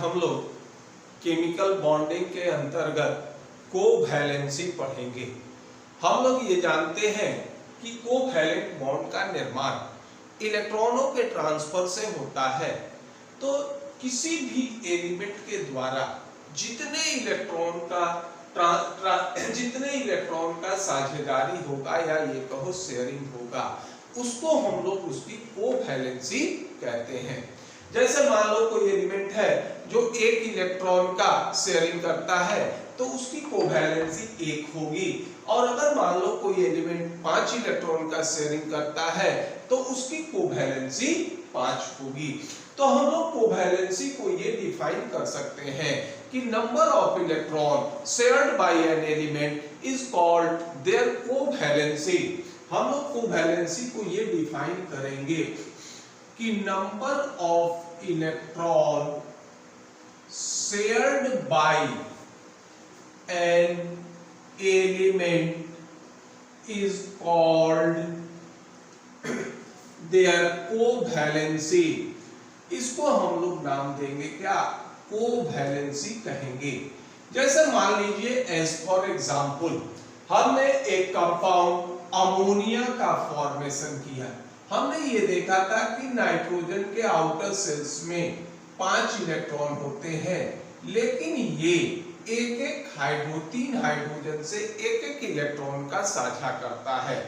हम लोग chemical bonding के अंतर्गत कोवैलेंसी पढ़ेंगे। हम लोग ये जानते हैं कि कोवैलेंट बॉन्ड का निर्माण इलेक्ट्रॉनों के ट्रांसफर से होता है। तो किसी भी एलिमेंट के द्वारा जितने इलेक्ट्रॉन का साझेदारी होगा या ये कहो शेयरिंग होगा, उसको हम लोग उसकी कोवैलेंसी कहते हैं। जैसे मान लो कोई एलिमेंट है जो एक इलेक्ट्रॉन का शेयरिंग करता है तो उसकी कोवैलेंसी 1 होगी, और अगर मान लो कोई एलिमेंट 5 इलेक्ट्रॉन का शेयरिंग करता है तो उसकी कोवैलेंसी 5 होगी। तो हम लोग कोवैलेंसी को ये डिफाइन कर सकते हैं कि number of electron shared by an element is called their covalency. हम लोग कोवैलेंसी को ये डिफाइन करेंगे कि number of electron shared by an element is called their covalency. इसको हम लोग नाम देंगे क्या? कोवैलेंसी कहेंगे। जैसे मान लीजिए एज फॉर एग्जांपल हमने एक कंपाउंड अमोनिया का फॉर्मेशन किया। हमने ये देखा था कि नाइट्रोजन के आउटर सेल्स में 5 इलेक्ट्रॉन होते हैं, लेकिन ये तीन हाइड्रोजन से एक इलेक्ट्रॉन का साझा करता है।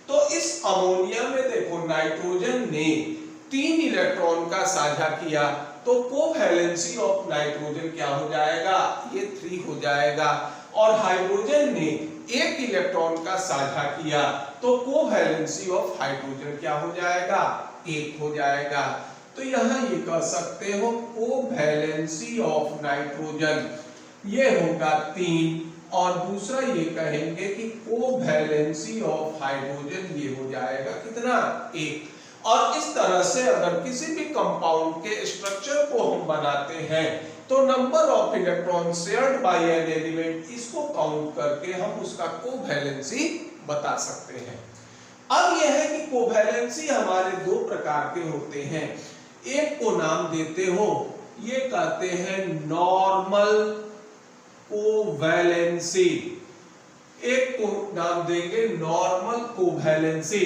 तो इस अमोनिया में देखो नाइट्रोजन ने 3 इलेक्ट्रॉन का साझा किया, तो कोवैलेंसी ऑफ नाइट्रोजन क्या हो जाएगा? ये 3 हो जाएगा। और हाइड्रोजन ने 1 इलेक्ट्रॉन का साझा किया तो कोवैलेंसी ऑफ हाइड्रोजन क्या हो जाएगा? 1 हो जाएगा। तो यहां ये कह सकते हो कोवैलेंसी ऑफ नाइट्रोजन ये होगा 3, और दूसरा ये कहेंगे कि कोवैलेंसी ऑफ हाइड्रोजन ये हो जाएगा कितना? 1। और इस तरह से अगर किसी भी कंपाउंड के स्ट्रक्चर को हम बनाते हैं तो number of electron shared by an element, इसको काउंट करके हम उसका कोवैलेंसी बता सकते हैं। अब यह है कि कोवैलेंसी हमारे 2 प्रकार के होते हैं। एक को नाम देते हो, ये कहते हैं नॉर्मल कोवैलेंसी, एक को नाम देंगे नॉर्मल कोवैलेंसी,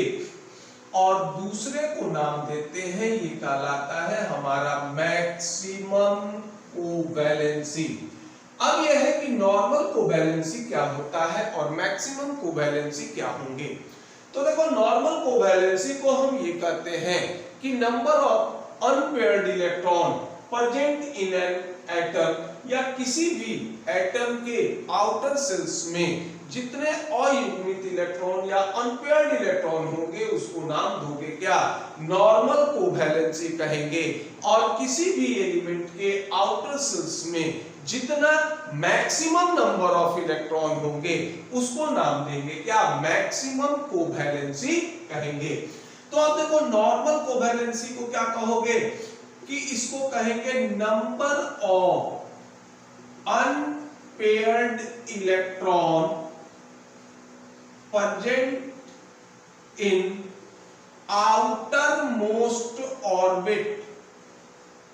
और दूसरे को नाम देते हैं, ये कहलाता है हमारा मैक्सिमम कोवैलेंसी। अब यह है कि नॉर्मल कोवैलेंसी क्या होता है और मैक्सिमम कोवैलेंसी क्या होंगे। तो देखो नॉर्मल कोवैलेंसी को हम ये कहते हैं कि number of unpaired electron present in an atom, या किसी भी एटम के आउटर सेल्स में जितने अयुग्मित इलेक्ट्रॉन या अनपेयर्ड इलेक्ट्रॉन होंगे उसको नाम दोगे क्या? नॉर्मल कोवैलेंसी कहेंगे। और किसी भी एलिमेंट के आउटर सेल्स में जितना मैक्सिमम नंबर ऑफ इलेक्ट्रॉन होंगे उसको नाम देंगे क्या? मैक्सिमम कोवैलेंसी कहेंगे। तो अब देखो नॉर्मल कोवैलेंसी को क्या कहोगे कि इसको कहेंगे number of unpaired electron present in outermost orbit,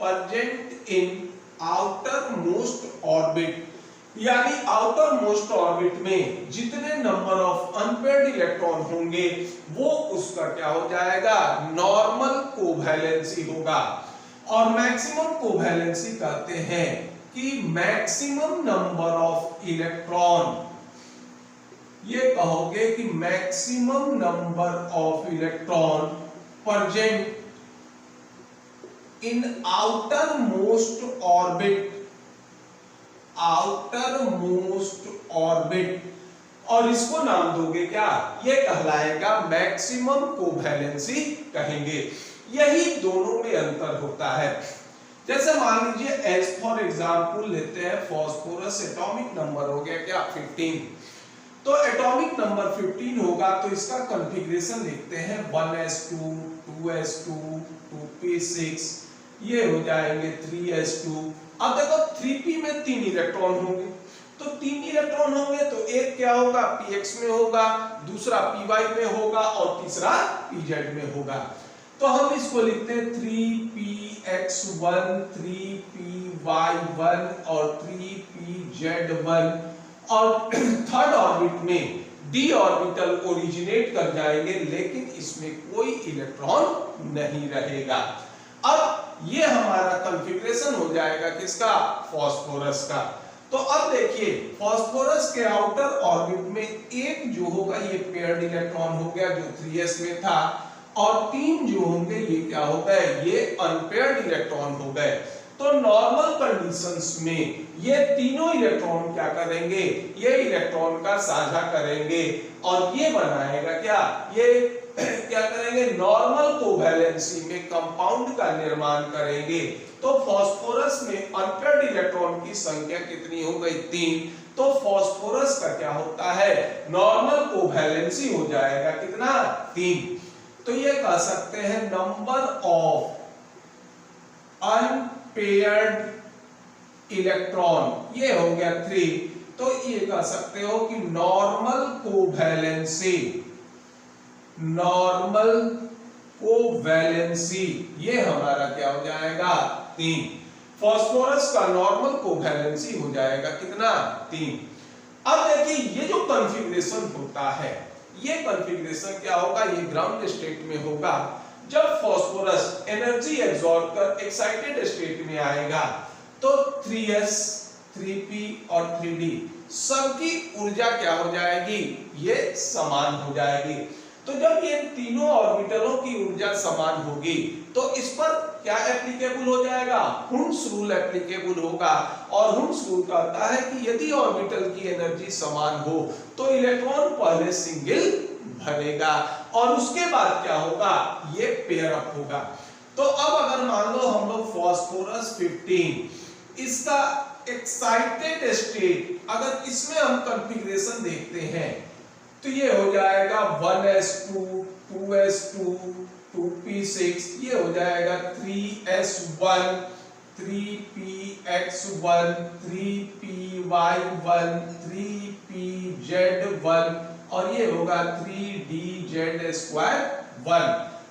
present in outermost orbit, यानी आउटर मोस्ट ऑर्बिट में जितने नंबर ऑफ अनपेयर्ड इलेक्ट्रॉन होंगे वो उसका क्या हो जाएगा? नॉर्मल कोवैलेंसी होगा। और मैक्सिमम कोवैलेंसी कहते हैं कि मैक्सिमम नंबर ऑफ इलेक्ट्रॉन, ये कहोगे कि maximum number of electron present in outer most orbit, outer most orbit, और इसको नाम दोगे क्या? ये कहलाएगा मैक्सिमम कोवैलेंसी कहेंगे। यही दोनों में अंतर होता है। जैसे मान लीजिए एज फॉर एग्जांपल लेते हैं फास्फोरस, एटॉमिक नंबर हो गया क्या? 15। तो एटॉमिक नंबर 15 होगा तो इसका कॉन्फ़िगरेशन लिखते हैं 1s2 2s2 2p6, ये हो जाएंगे 3s2। अब देखो 3p में 3 इलेक्ट्रॉन होंगे, तो 3 इलेक्ट्रॉन होंगे तो एक क्या होगा? px में होगा, दूसरा py में होगा और तीसरा pz में होगा। तो हम इसको लिखते हैं 3px1 3py 3p y1 और 3pz1 और थर्ड ऑर्बिट में d ऑर्बिटल ओरिजिनेट कर जाएंगे, लेकिन इसमें कोई इलेक्ट्रॉन नहीं रहेगा। अब ये हमारा कॉन्फ़िगरेशन हो जाएगा किसका? फास्फोरस का। तो अब देखिए फास्फोरस के आउटर ऑर्बिट में एक जो होगा ये पेयर्ड इलेक्ट्रॉन हो गया जो 3s में था, और 3 जो होंगे ये क्या हो गए? ये अनपेयर्ड इलेक्ट्रॉन हो गए। तो नॉर्मल कंडीशंस में ये तीनों इलेक्ट्रॉन क्या करेंगे? ये इलेक्ट्रॉन का साझा करेंगे और ये बनाएगा क्या? ये क्या करेंगे? नॉर्मल कोवैलेंसी में कंपाउंड का निर्माण करेंगे। तो फास्फोरस में अनपेयर्ड इलेक्ट्रॉन की संख्या कितनी हो गई? 3। तो फास्फोरस का क्या होता है? नॉर्मल कोवैलेंसी हो जाएगा कितना? 3। तो ये कह सकते हैं नंबर ऑफ अनपेयर्ड इलेक्ट्रॉन ये हो गया 3। तो ये कह सकते हो कि नॉर्मल कोवैलेंसी ये हमारा क्या हो जाएगा? 3। फास्फोरस का नॉर्मल कोवैलेंसी हो जाएगा कितना? 3। अब देखिए ये जो कॉन्फ़िगरेशन होता है, ये कॉन्फ़िगरेशन क्या होगा? ये ग्राउंड स्टेट में होगा। जब फास्फोरस एनर्जी एब्सॉर्ब कर एक्साइटेड स्टेट में आएगा तो 3s 3p और 3d सबकी ऊर्जा क्या हो जाएगी? ये समान हो जाएगी। तो जब ये तीनों ऑर्बिटलों की ऊर्जा समान होगी तो इस पर क्या एप्लीकेबल हो जाएगा? हुंस रूल एप्लीकेबल होगा। और हुंस रूल कहता है कि यदि ऑर्बिटल की एनर्जी समान हो तो इलेक्ट्रॉन पहले सिंगल भरेगा और उसके बाद क्या होगा? ये पेयर अप होगा। तो अब अगर मान लो हम लोग फास्फोरस 15 इसका एक्साइटेड स्टेट अगर इसमें हम कॉन्फ़िगरेशन देखते हैं तो ये हो जाएगा 1s2 2s2 2p6, ये हो जाएगा 3s1 3px1 3py1 3pz1 और ये होगा 3dz2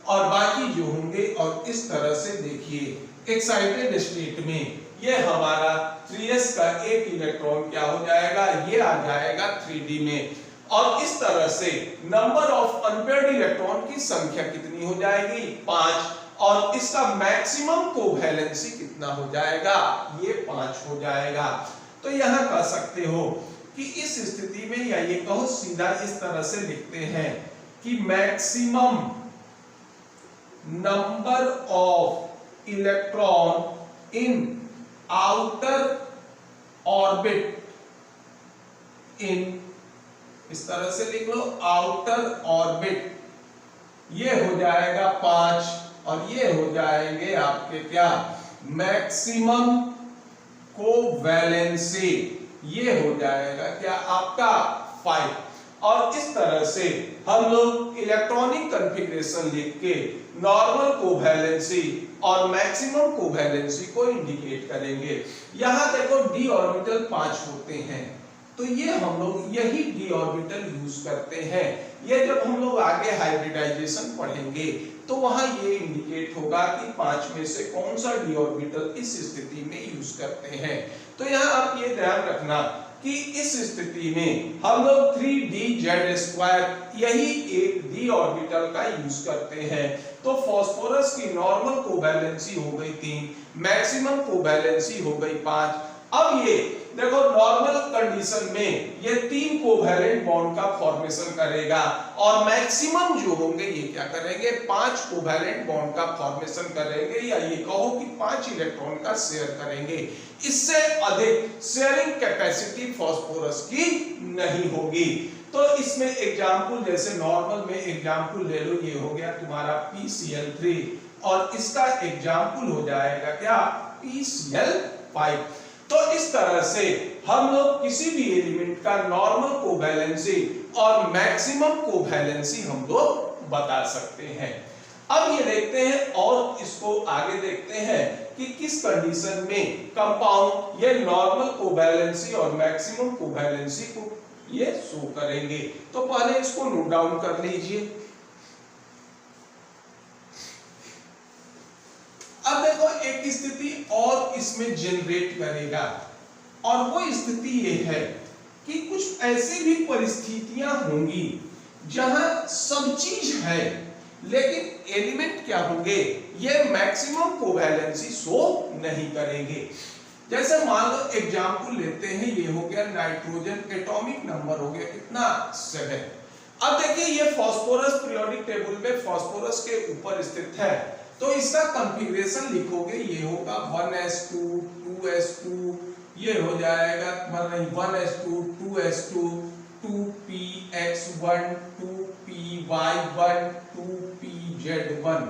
और बाकी जो होंगे। और इस तरह से देखिए एक्साइटेड स्टेट में ये हमारा 3s का एक इलेक्ट्रॉन क्या हो जाएगा? ये आ जाएगा 3d में। और इस तरह से नंबर ऑफ अनपेयर्ड इलेक्ट्रॉन की संख्या कितनी हो जाएगी? 5। और इसका मैक्सिमम कोवैलेंसी कितना हो जाएगा? ये 5 हो जाएगा। तो यहां कह सकते हो कि इस स्थिति में, या ये कहो सीधा इस तरह से लिखते हैं कि maximum number of electron in outer orbit in, इस तरह से लिख लो, आउटर ऑर्बिट ये हो जाएगा 5 और ये हो जाएंगे आपके क्या? मैक्सिमम कोवैलेंसी ये हो जाएगा क्या? आपका 5। और इस तरह से हम लोग इलेक्ट्रॉनिक कॉन्फ़िगरेशन लिख के नॉर्मल कोवैलेंसी और मैक्सिमम कोवैलेंसी को इंडिकेट करेंगे। यहां देखो d ऑर्बिटल 5 होते हैं तो ये हम लोग यही d ऑर्बिटल यूज करते हैं। ये जब हम लोग आगे हाइब्रिडाइजेशन पढ़ेंगे तो वहां ये इंडिकेट होगा कि 5 में से कौन सा d ऑर्बिटल इस स्थिति में यूज करते हैं। तो यहां आप ये ध्यान रखना कि इस स्थिति में हम लोग 3dz2 यही एक d ऑर्बिटल का यूज करते हैं। तो फास्फोरस की नॉर्मल कोवैलेंसी हो गई 3, मैक्सिमम कोवैलेंसी हो गई 5। अब ये देखो नॉर्मल कंडीशन में ये 3 कोवैलेंट बॉन्ड का फॉर्मेशन करेगा और मैक्सिमम जो होंगे ये क्या करेंगे? 5 कोवैलेंट बॉन्ड का फॉर्मेशन करेंगे, या ये कहो कि 5 इलेक्ट्रॉन का शेयर करेंगे। इससे अधिक शेयरिंग कैपेसिटी फास्फोरस की नहीं होगी। तो इसमें एग्जांपल जैसे नॉर्मल में एग्जांपल ले लो, ये हो गया तुम्हारा PCl3 और इसका एग्जांपल हो जाएगा क्या? PCl5। तो इस तरह से हम लोग किसी भी एलिमेंट का नॉर्मल कोवैलेंसी और मैक्सिमम कोवैलेंसी हम लोग बता सकते हैं। अब ये देखते हैं और इसको आगे देखते हैं कि किस कंडीशन में कंपाउंड ये नॉर्मल कोवैलेंसी और मैक्सिमम कोवैलेंसी को ये शो करेंगे। तो पहले इसको नोट डाउन कर लीजिए। अब देखो एक स्थिति और इसमें जनरेट करेगा, और वो स्थिति ये है कि कुछ ऐसी भी परिस्थितियां होंगी जहां सब चीज है लेकिन एलिमेंट क्या होंगे, ये मैक्सिमम कोवैलेंसी शो नहीं करेंगे। जैसे मान लो एग्जांपल लेते हैं, ये हो गया नाइट्रोजन, एटॉमिक नंबर हो गया कितना 7। अब देखिए ये फास्फोरस पीरियोडिक टेबल में फास्फोरस के ऊपर स्थित है, तो इसका कॉन्फ़िगरेशन लिखोगे, ये होगा 1s2 2s2, ये हो जाएगा 1s2 2s2 2px1 2py1 2pz1।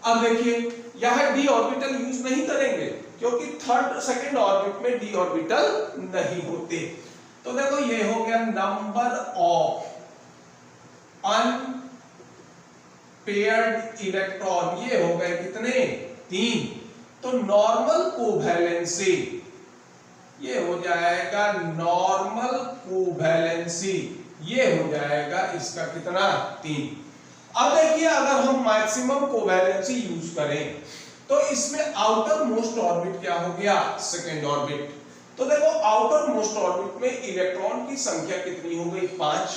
अब देखिए यह डी ऑर्बिटल यूज नहीं करेंगे क्योंकि थर्ड सेकंड ऑर्बिट में डी ऑर्बिटल नहीं होते। तो देखो ये हो गया नंबर ऑफ अनपेयर्ड इलेक्ट्रॉन, ये हो गए कितने 3। तो नॉर्मल कोवैलेंसी ये हो जाएगा नॉर्मल कोवैलेंसी, ये हो जाएगा इसका कितना 3। अब देखिए अगर हम मैक्सिमम कोवैलेंसी यूज करें तो इसमें आउटर मोस्ट ऑर्बिट क्या हो गया सेकेंड ऑर्बिट। तो देखो आउटर मोस्ट ऑर्बिट में इलेक्ट्रॉन की संख्या कितनी हो गई 5,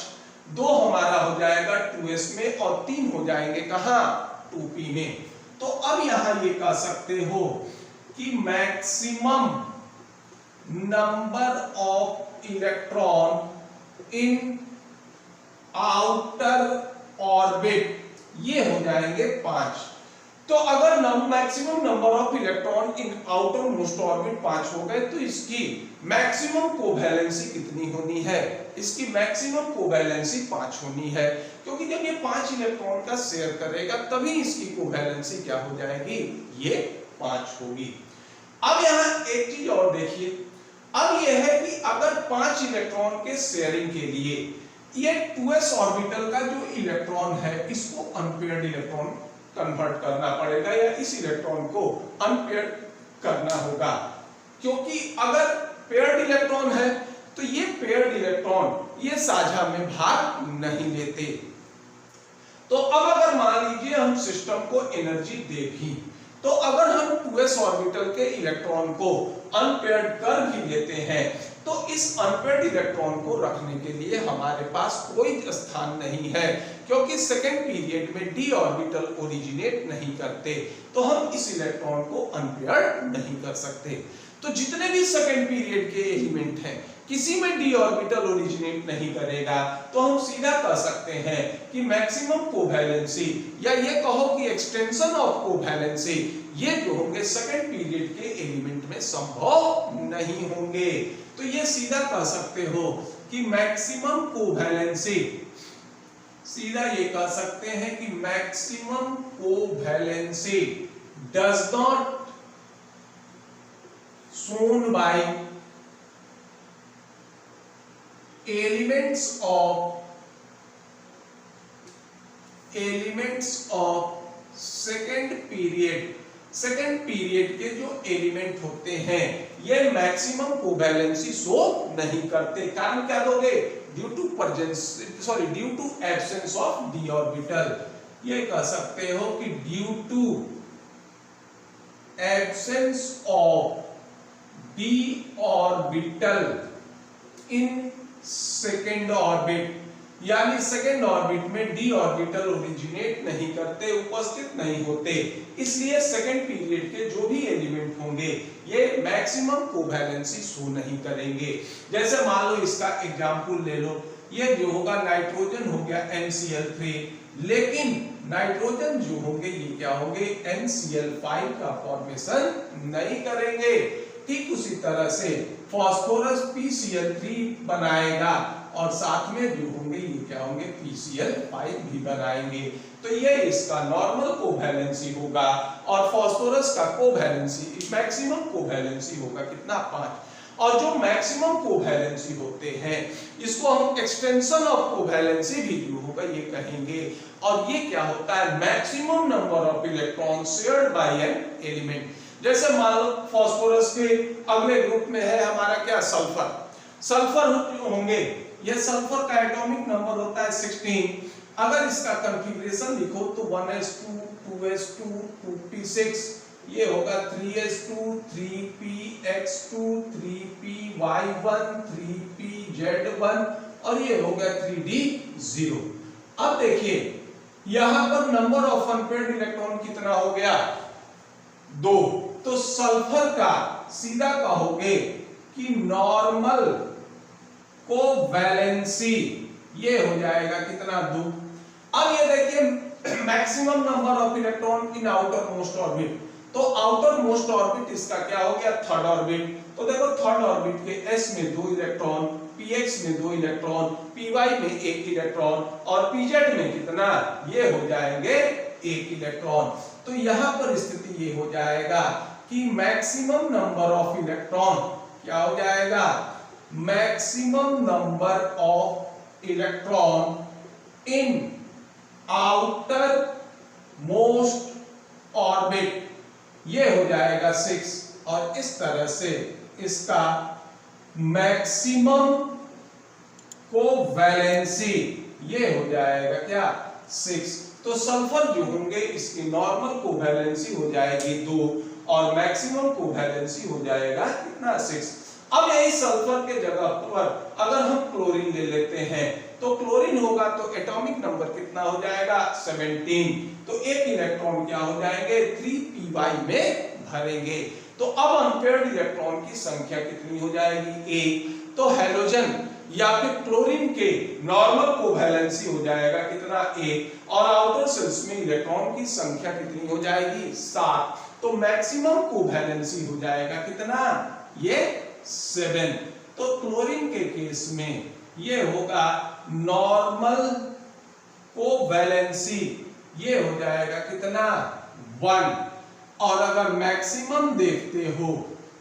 2 हमारा हो जाएगा 2s में और 3 हो जाएंगे कहां 2p में। तो अब यहां ये कह सकते हो कि maximum number of electron in outer orbit ये हो जाएंगे 5। तो अगर maximum number of electron in outer most orbit 5 हो गए तो इसकी मैक्सिमम कोवैलेंसी कितनी होनी है, इसकी मैक्सिमम कोवैलेंसी 5 होनी है, क्योंकि जब ये 5 इलेक्ट्रॉन का शेयर करेगा तभी इसकी कोवैलेंसी क्या हो जाएगी, ये 5 होगी। अब यहां एक चीज और देखिए, अब यह है कि अगर 5 इलेक्ट्रॉन के शेयरिंग के लिए ये 2s ऑर्बिटल का जो इलेक्ट्रॉन है इसको अनपेयर्ड इलेक्ट्रॉन कन्वर्ट करना पड़ेगा या इस इलेक्ट्रॉन को अनपेयर्ड करना होगा, क्योंकि अगर पेयर्ड इलेक्ट्रॉन है तो ये पेयर्ड इलेक्ट्रॉन ये साझा में भाग नहीं लेते। तो अब अगर मान लीजिए हम सिस्टम को एनर्जी दे भी, तो अगर हम 2s ऑर्बिटल के इलेक्ट्रॉन को अनपेयर्ड कर भी लेते हैं तो इस अनपेयर्ड इलेक्ट्रॉन को रखने के लिए हमारे पास कोई स्थान नहीं है, क्योंकि सेकेंड पीरियड में डी ऑर्बिटल ओरिजिनेट नहीं करते, तो हम इस इलेक्ट्रॉन को अनपेयर्ड नहीं कर सकते। तो जितने भी सेकेंड पीरियड के एलिमेंट हैं किसी में डी ऑर्बिटल ओरिजिनेट नहीं करेगा, तो हम सीधा कह सकते हैं कि मैक्सिमम कोवैलेंसी या ये कहो कि एक्सटेंशन ऑफ कोवैलेंसी ये जो होंगे सेकेंड पीरियड के एलिमेंट में संभव नहीं होंगे। तो ये सीधा कह सकते हो कि मैक्सिमम कोवैलेंसी, सीधा ये कह सकते हैं कि maximum covalency does not shown by elements of second period के जो एलिमेंट होते हैं ये मैक्सिमम कोवैलेंसी शो नहीं करते। कारण क्या दोगे, due to absence of D orbital. ये कह सकते हो कि due to absence of D orbital in second orbit, यानी सेकेंड ऑर्बिट में डी ऑर्बिटल ओरिजिनेट नहीं करते, उपस्थित नहीं होते, इसलिए सेकेंड पीरियड के जो भी एलिमेंट होंगे ये मैक्सिमम कोवैलेंसी शो नहीं करेंगे। जैसे मान लो इसका एग्जांपल ले लो, ये जो होगा नाइट्रोजन हो गया NCl3, लेकिन नाइट्रोजन जो होंगे ये क्या होंगे NCl5 का फॉर्मेशन नहीं करेंगे। ठीक उसी तरह से फास्फोरस PCl3 बनाएगा और साथ में जो होंगे ये क्या होंगे PCl5 भी बनाएंगे। तो ये इसका नॉर्मल कोवैलेंसी होगा और फास्फोरस का कोवैलेंसी मैक्सिमम कोवैलेंसी होगा कितना 5। और जो मैक्सिमम कोवैलेंसी होते हैं इसको हम एक्सटेंशन ऑफ कोवैलेंसी भी जो होगा ये कहेंगे। और ये क्या होता है, maximum number of electron shared by an element. जैसे मान लो फास्फोरस के अगले ग्रुप में है हमारा क्या सल्फर होंगे, ये सल्फर का एटॉमिक नंबर होता है 16। अगर इसका कॉन्फ़िगरेशन लिखो तो 1s2 2s2 2p6 ये होगा 3s2 3px2 3py1 3pz1 और ये होगा 3d0। अब देखिए यहां पर नंबर ऑफ अनपेयर्ड इलेक्ट्रॉन कितना हो गया, 2। तो सल्फर का सीधा कहोगे कि नॉर्मल कोवैलेंसी ये हो जाएगा कितना, 2। अब ये देखिए maximum number of electron in outer most orbit, तो आउटर मोस्ट ऑर्बिट इसका क्या हो गया, थर्ड ऑर्बिट। तो देखो थर्ड ऑर्बिट के s में 2 इलेक्ट्रॉन, px में 2 इलेक्ट्रॉन, py में 1 इलेक्ट्रॉन और pz में कितना, ये हो जाएंगे 1 इलेक्ट्रॉन। तो यहां पर स्थिति ये हो जाएगा कि मैक्सिमम नंबर ऑफ इलेक्ट्रॉन क्या हो जाएगा, maximum number of electron in outer most orbit ये हो जाएगा 6 और इस तरह से इसका मैक्सिमम कोवैलेंसी ये हो जाएगा क्या, 6। तो सल्फर जो होंगे इसकी नॉर्मल कोवैलेंसी हो जाएगी 2 और मैक्सिमम कोवैलेंसी हो जाएगा कितना, 6। अब यही सल्फर के जगह पर अगर हम क्लोरीन ले लेते हैं तो क्लोरीन होगा तो एटॉमिक नंबर कितना हो जाएगा, 17। तो एक इलेक्ट्रॉन क्या हो जाएंगे, 3py में भरेंगे। तो अब अनपेयर्ड इलेक्ट्रॉन की संख्या कितनी हो जाएगी, 1। तो हैलोजन या फिर क्लोरीन के नॉर्मल कोवैलेंसी हो जाएगा कितना, 1 और आउटर शेल्स में इलेक्ट्रॉन की संख्या कितनी हो जाएगी, 7। तो मैक्सिमम कोवैलेंसी हो जाएगा कितना, ये 7। तो क्लोरीन के केस में ये होगा नॉर्मल कोवैलेंसी ये हो जाएगा कितना, 1 और अगर मैक्सिमम देखते हो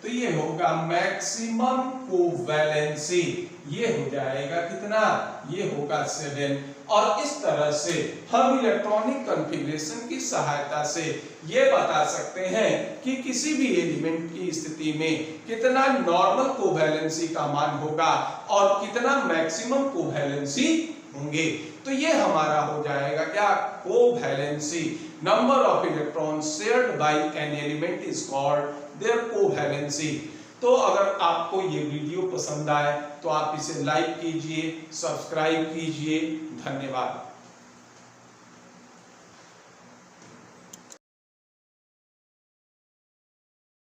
तो ये होगा मैक्सिमम कोवैलेंसी ये हो जाएगा कितना, ये होगा 7। और इस तरह से हम इलेक्ट्रॉनिक कॉन्फ़िगरेशन की सहायता से ये बता सकते हैं कि किसी भी एलिमेंट की स्थिति में कितना नॉर्मल कोवैलेंसी का मान होगा और कितना मैक्सिमम कोवैलेंसी होंगे। तो ये हमारा हो जाएगा क्या, covalency. Number of electrons shared by an element is called their covalency. तो अगर आपको ये वीडियो पसंद आए तो आप इसे लाइक कीजिए, सब्सक्राइब कीजिए। धन्यवाद।